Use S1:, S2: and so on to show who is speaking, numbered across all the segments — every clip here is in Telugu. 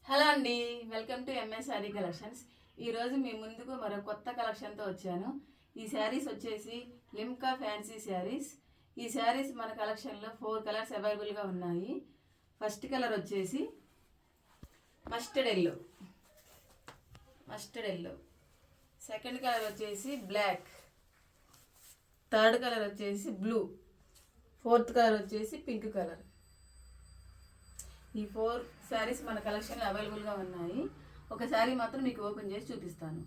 S1: హలో అండి, welcome to MS sari collections. ఈరోజు మీ ముందుకు మరో కొత్త కలెక్షన్తో వచ్చాను. ఈ శారీస్ వచ్చేసి లిమ్కా ఫ్యాన్సీ శారీస్. ఈ శారీస్ మన కలెక్షన్లో 4 కలర్స్ అవైలబుల్గా ఉన్నాయి. ఫస్ట్ కలర్ వచ్చేసి మస్టర్డ్ ఎల్లో. సెకండ్ కలర్ వచ్చేసి బ్లాక్. థర్డ్ కలర్ వచ్చేసి బ్లూ. ఫోర్త్ కలర్ వచ్చేసి పింక్ కలర్. ఈ 4 శారీస్ మన కలెక్షన్లో అవైలబుల్గా ఉన్నాయి. ఒక శారీ మాత్రం మీకు ఓపెన్ చేసి చూపిస్తాను.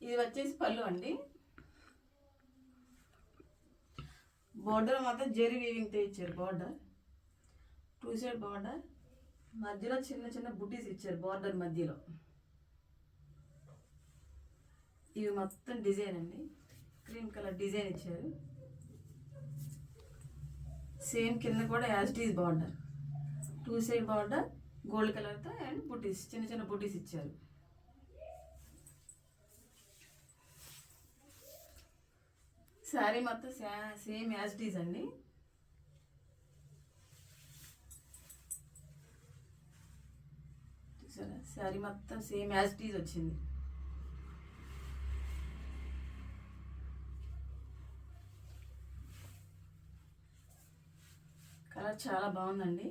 S1: ఇది వచ్చేసి పళ్ళు అండి. బార్డర్ మాత్రం జెరీ వీవింగ్తో ఇచ్చారు. బార్డర్ 2 సైడ్ బార్డర్, మధ్యలో చిన్న చిన్న బుటీస్ ఇచ్చారు. బార్డర్ మధ్యలో ఇవి మొత్తం డిజైన్ అండి. క్రీమ్ కలర్ డిజైన్ ఇచ్చారు. సేమ్ కింద కూడా as it is border, 2 side border gold కలర్తో అండ్ బుటీస్, చిన్న చిన్న బుటీస్ ఇచ్చారు. శారీ మొత్తం సేమ్ యాజ్ ఇట్ ఈజ్ అండి. చూసారా, శారీ మొత్తం సేమ్ యాజ్ ఇట్ ఈజ్ వచ్చింది. కలర్ చాలా బాగుందండి.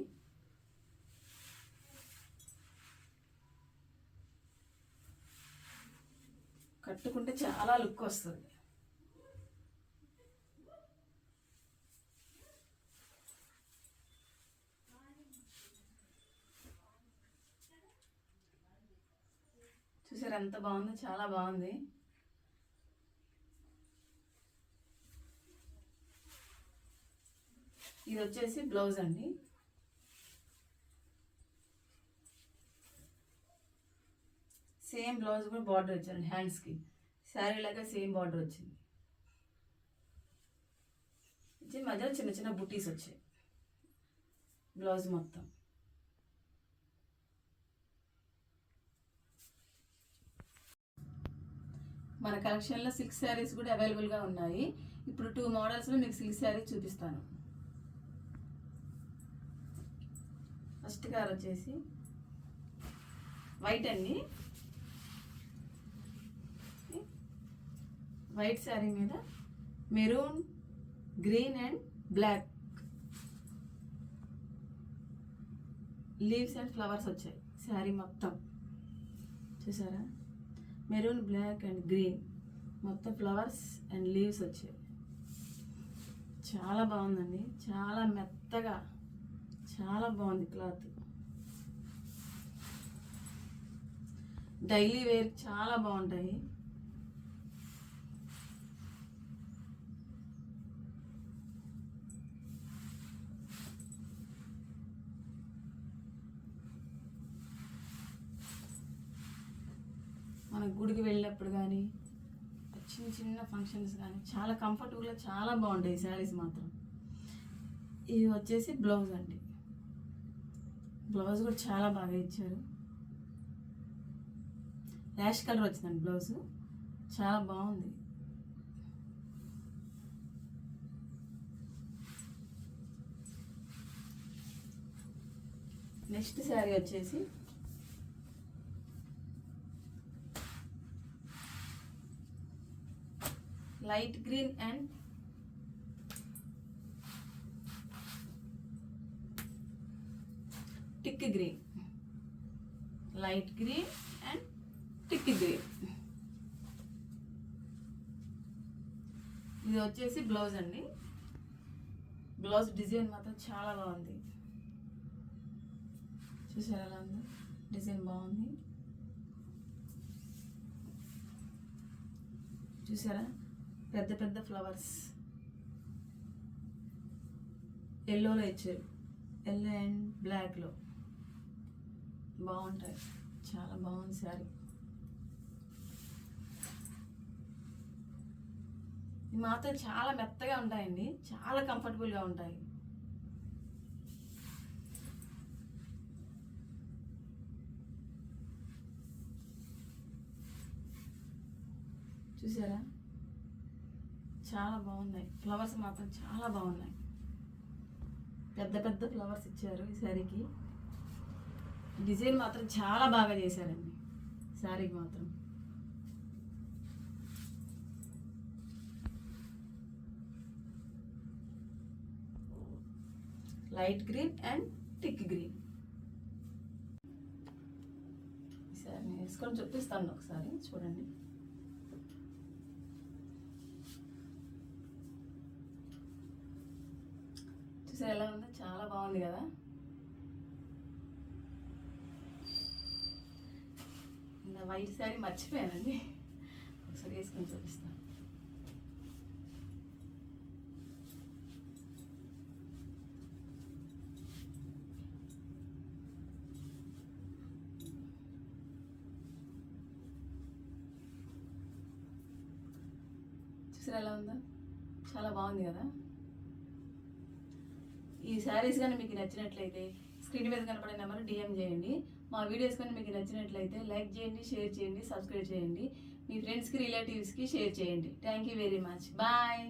S1: కట్టుకుంటే చాలా లుక్ వస్తుంది. చూసారు ఎంత బాగుందో, చాలా బాగుంది. ఇది వచ్చేసి బ్లౌజ్ అండి. సేమ్ బ్లౌజ్ కూడా బార్డర్ వచ్చారండి హ్యాండ్స్కి. శారీ లాగా సేమ్ బార్డర్ వచ్చింది. మధ్యలో చిన్న చిన్న బుటీస్ వచ్చాయి. బ్లౌజ్ మొత్తం మన కలెక్షన్లో సిల్క్ శారీస్ కూడా అవైలబుల్గా ఉన్నాయి. ఇప్పుడు 2 మోడల్స్లో మీకు సిల్క్ శారీస్ చూపిస్తాను. ఫస్ట్ కలర్ వచ్చేసి వైట్ అండి. వైట్ శారీ మీద maroon, green and black leaves and flowers వచ్చాయి. శారీ మొత్తం చూసారా, మెరూన్, బ్లాక్ అండ్ గ్రీన్ మొత్తం ఫ్లవర్స్ అండ్ లీవ్స్ వచ్చాయి. చాలా బాగుందండి, చాలా మెత్తగా, చాలా బాగుంది క్లాత్. డైలీ వేర్ చాలా బాగుంటాయి. మన గుడికి వెళ్ళినప్పుడు కానీ, చిన్న చిన్న ఫంక్షన్స్ కానీ చాలా కంఫర్టబుల్గా చాలా బాగుంటాయి శారీస్ మాత్రం. ఇవి వచ్చేసి బ్లౌజ్ అండి. బ్లౌజ్ కూడా చాలా బాగా ఇచ్చారు. యాష్ కలర్ వచ్చిందండి బ్లౌజ్, చాలా బాగుంది. నెక్స్ట్ శారీ వచ్చేసి light green and tick green. Light green and tick green. ఇది వచ్చేసి బ్లౌజ్ అండి. బ్లౌజ్ డిజైన్ మాత్రం చాలా బాగుంది. చూసారా ఎలా ఉందో, డిజైన్ బాగుంది. చూసారా పెద్ద పెద్ద ఫ్లవర్స్ ఎల్లోలో ఇచ్చారు, ఎల్లో అండ్ బ్లాక్లో బాగుంటాయి. చాలా బాగుంది శారీ. ఇవి మాత్రం చాలా మెత్తగా ఉంటాయండి, చాలా కంఫర్టబుల్గా ఉంటాయి. చూసారా చాలా బాగున్నాయి. ఫ్లవర్స్ మాత్రం చాలా బాగున్నాయి. పెద్ద పెద్ద ఫ్లవర్స్ ఇచ్చారు ఈ శారీకి. డిజైన్ మాత్రం చాలా బాగా చేశారండి శారీకి మాత్రం. Light green and thick green. ఈసారి నేను వేసుకొని చూపిస్తాను ఒకసారి చూడండి. చూసారు ఎలా ఉందో, చాలా బాగుంది కదా. నా వైట్ శారీ మర్చిపోయానండి, ఒకసారి వేసుకొని చూపిస్తాను. చూసారు ఎలా ఉందో, చాలా బాగుంది కదా. ఈ శారీస్ కానీ మీకు నచ్చినట్లయితే స్క్రీన్ మీద కనపడే నెంబర్ DM చేయండి. మా వీడియోస్ కానీ మీకు నచ్చినట్లయితే లైక్ చేయండి, షేర్ చేయండి, సబ్స్క్రైబ్ చేయండి. మీ ఫ్రెండ్స్కి రిలేటివ్స్కి షేర్ చేయండి. Thank you very much. Bye.